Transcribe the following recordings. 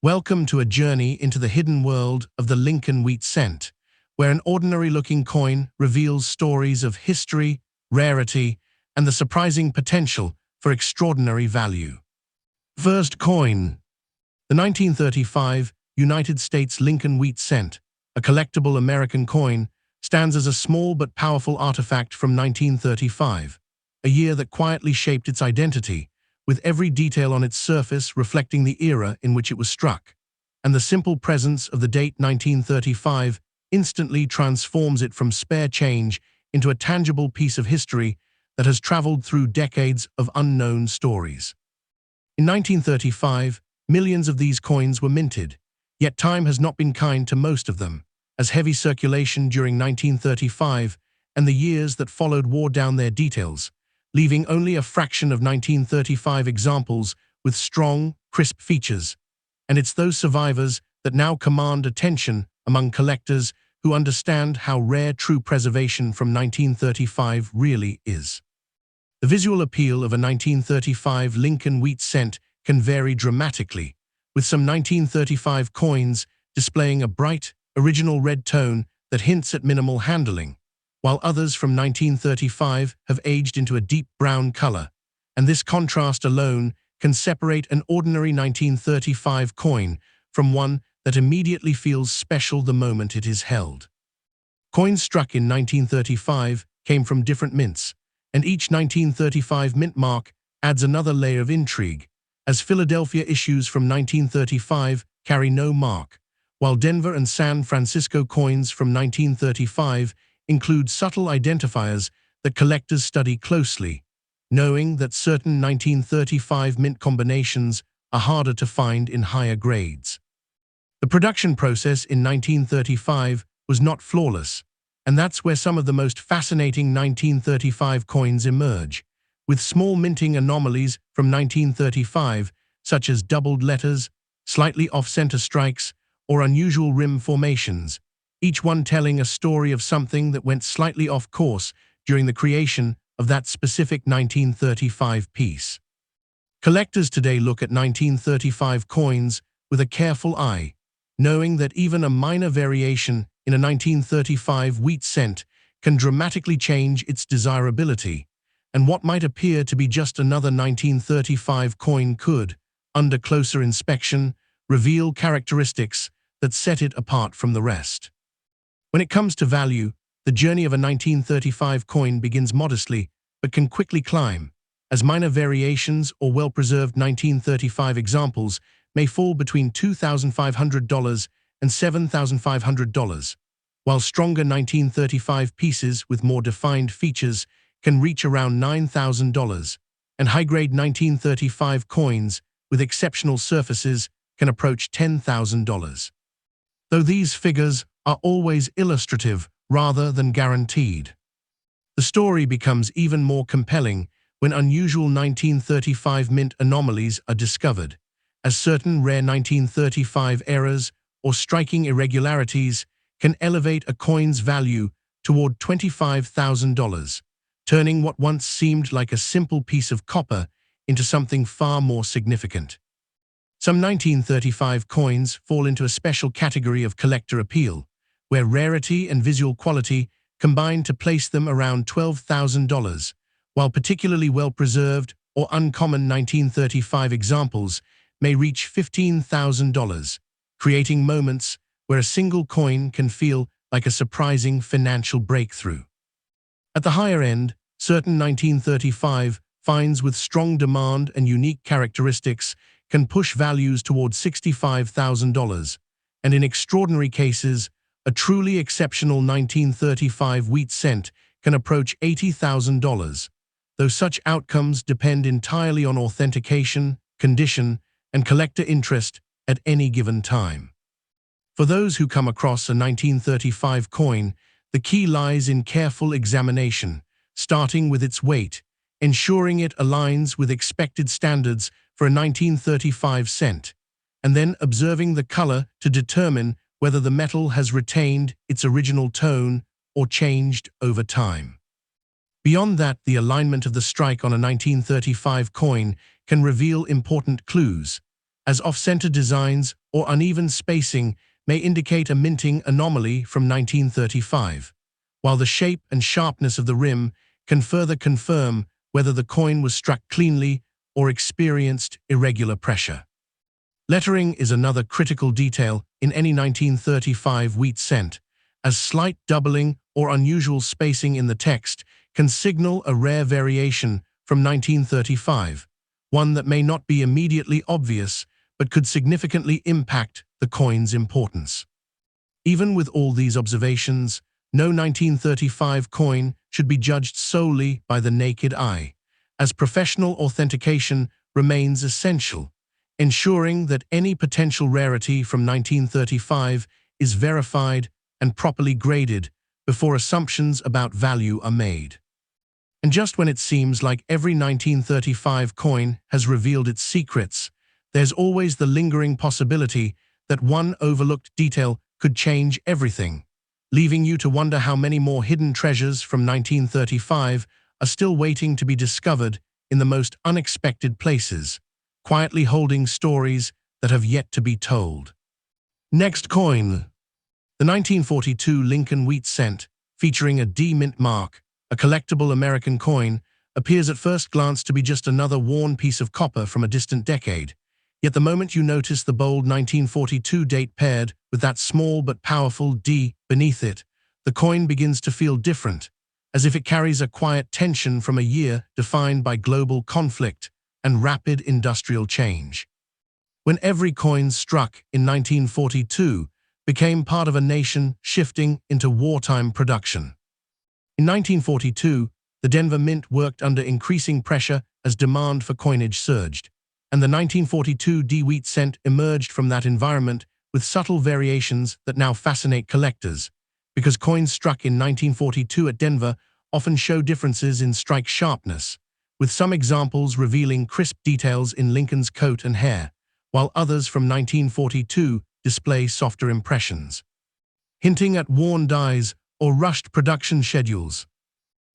Welcome to a journey into the hidden world of the Lincoln Wheat cent, where an ordinary-looking coin reveals stories of history, rarity, and the surprising potential for extraordinary value. First coin. The 1935 United States Lincoln Wheat cent, a collectible American coin, stands as a small but powerful artifact from 1935, a year that quietly shaped its identity, with every detail on its surface reflecting the era in which it was struck, and the simple presence of the date 1935 instantly transforms it from spare change into a tangible piece of history that has traveled through decades of unknown stories. In 1935, millions of these coins were minted, yet time has not been kind to most of them, as heavy circulation during 1935 and the years that followed wore down their details, leaving only a fraction of 1935 examples with strong, crisp features. And it's those survivors that now command attention among collectors who understand how rare true preservation from 1935 really is. The visual appeal of a 1935 Lincoln Wheat cent can vary dramatically, with some 1935 coins displaying a bright, original red tone that hints at minimal handling, while others from 1935 have aged into a deep brown color, and this contrast alone can separate an ordinary 1935 coin from one that immediately feels special the moment it is held. Coins struck in 1935 came from different mints, and each 1935 mint mark adds another layer of intrigue, as Philadelphia issues from 1935 carry no mark, while Denver and San Francisco coins from 1935 include subtle identifiers that collectors study closely, knowing that certain 1935 mint combinations are harder to find in higher grades. The production process in 1935 was not flawless, and that's where some of the most fascinating 1935 coins emerge, with small minting anomalies from 1935, such as doubled letters, slightly off-center strikes, or unusual rim formations, each one telling a story of something that went slightly off course during the creation of that specific 1935 piece. Collectors today look at 1935 coins with a careful eye, knowing that even a minor variation in a 1935 wheat cent can dramatically change its desirability, and what might appear to be just another 1935 coin could, under closer inspection, reveal characteristics that set it apart from the rest. When it comes to value, the journey of a 1935 coin begins modestly but can quickly climb, as minor variations or well-preserved 1935 examples may fall between $2,500 and $7,500, while stronger 1935 pieces with more defined features can reach around $9,000, and high-grade 1935 coins with exceptional surfaces can approach $10,000. Though these figures are always illustrative rather than guaranteed, the story becomes even more compelling when unusual 1935 mint anomalies are discovered, as certain rare 1935 errors or striking irregularities can elevate a coin's value toward $25,000, turning what once seemed like a simple piece of copper into something far more significant. Some 1935 coins fall into a special category of collector appeal, where rarity and visual quality combine to place them around $12,000, while particularly well-preserved or uncommon 1935 examples may reach $15,000, creating moments where a single coin can feel like a surprising financial breakthrough. At the higher end, certain 1935 finds with strong demand and unique characteristics can push values toward $65,000, and in extraordinary cases, a truly exceptional 1935 wheat cent can approach $80,000, though such outcomes depend entirely on authentication, condition, and collector interest at any given time. For those who come across a 1935 coin, the key lies in careful examination, starting with its weight, ensuring it aligns with expected standards for a 1935 cent, and then observing the color to determine whether the metal has retained its original tone or changed over time. Beyond that, the alignment of the strike on a 1935 coin can reveal important clues, as off-center designs or uneven spacing may indicate a minting anomaly from 1935, while the shape and sharpness of the rim can further confirm whether the coin was struck cleanly or experienced irregular pressure. Lettering is another critical detail in any 1935 wheat cent, as slight doubling or unusual spacing in the text can signal a rare variation from 1935, one that may not be immediately obvious but could significantly impact the coin's importance. Even with all these observations, no 1935 coin should be judged solely by the naked eye, as professional authentication remains essential, ensuring that any potential rarity from 1935 is verified and properly graded before assumptions about value are made. And just when it seems like every 1935 coin has revealed its secrets, there's always the lingering possibility that one overlooked detail could change everything, leaving you to wonder how many more hidden treasures from 1935 are still waiting to be discovered in the most unexpected places, quietly holding stories that have yet to be told. Next coin. The 1942 Lincoln Wheat Cent, featuring a D mint mark, a collectible American coin, appears at first glance to be just another worn piece of copper from a distant decade. Yet the moment you notice the bold 1942 date paired with that small but powerful D beneath it, the coin begins to feel different, as if it carries a quiet tension from a year defined by global conflict and rapid industrial change. When every coin struck in 1942 became part of a nation shifting into wartime production. In 1942, the Denver Mint worked under increasing pressure as demand for coinage surged, and the 1942 D wheat cent emerged from that environment with subtle variations that now fascinate collectors, because coins struck in 1942 at Denver often show differences in strike sharpness, with some examples revealing crisp details in Lincoln's coat and hair, while others from 1942 display softer impressions, hinting at worn dies or rushed production schedules.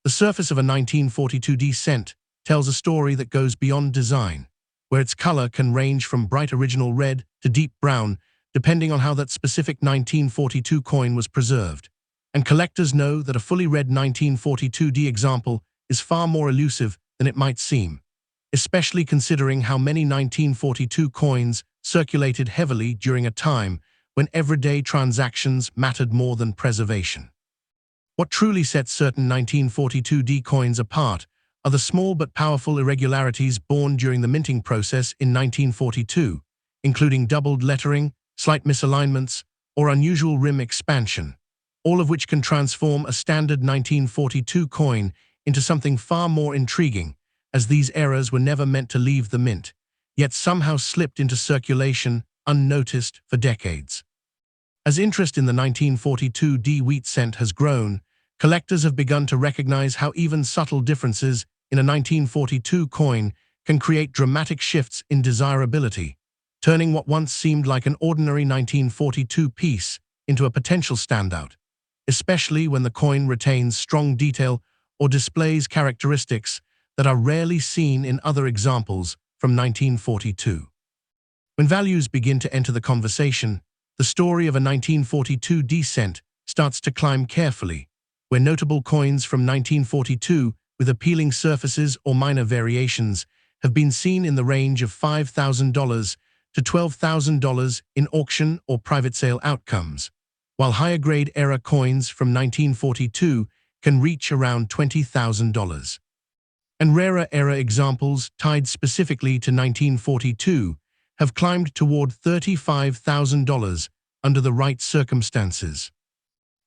The surface of a 1942 D cent tells a story that goes beyond design, where its color can range from bright original red to deep brown, depending on how that specific 1942 coin was preserved. And collectors know that a fully red 1942 D example is far more elusive than it might seem, especially considering how many 1942 coins circulated heavily during a time when everyday transactions mattered more than preservation. What truly sets certain 1942 D coins apart are the small but powerful irregularities born during the minting process in 1942, including doubled lettering, slight misalignments, or unusual rim expansion, all of which can transform a standard 1942 coin into something far more intriguing, as these errors were never meant to leave the mint, yet somehow slipped into circulation unnoticed for decades. As interest in the 1942 D wheat cent has grown, collectors have begun to recognize how even subtle differences in a 1942 coin can create dramatic shifts in desirability, turning what once seemed like an ordinary 1942 piece into a potential standout, especially when the coin retains strong detail or displays characteristics that are rarely seen in other examples from 1942. When values begin to enter the conversation, the story of a 1942 D cent starts to climb carefully, where notable coins from 1942 with appealing surfaces or minor variations have been seen in the range of $5,000 to $12,000 in auction or private sale outcomes, while higher-grade era coins from 1942 can reach around $20,000. And rarer era examples tied specifically to 1942 have climbed toward $35,000 under the right circumstances.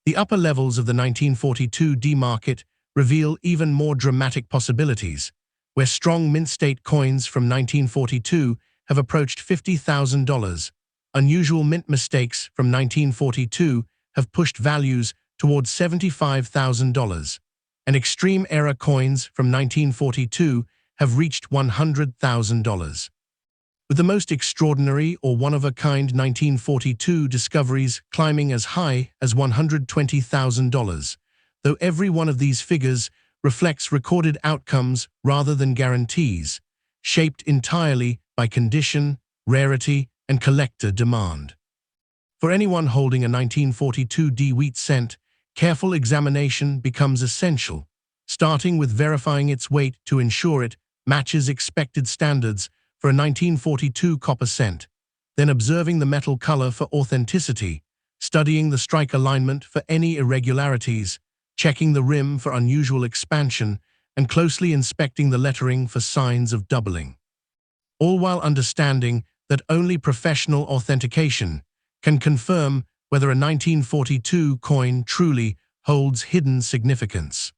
The upper levels of the 1942 D market reveal even more dramatic possibilities, where strong mint-state coins from 1942 have approached $50,000. Unusual mint mistakes from 1942 have pushed values towards $75,000, and extreme-era coins from 1942 have reached $100,000. With the most extraordinary or one-of-a-kind 1942 discoveries climbing as high as $120,000, though every one of these figures reflects recorded outcomes rather than guarantees, shaped entirely by condition, rarity, and collector demand. For anyone holding a 1942 D wheat cent, careful examination becomes essential, starting with verifying its weight to ensure it matches expected standards for a 1942 copper cent, then observing the metal color for authenticity, studying the strike alignment for any irregularities, checking the rim for unusual expansion, and closely inspecting the lettering for signs of doubling. All while understanding that only professional authentication can confirm whether a 1942 coin truly holds hidden significance.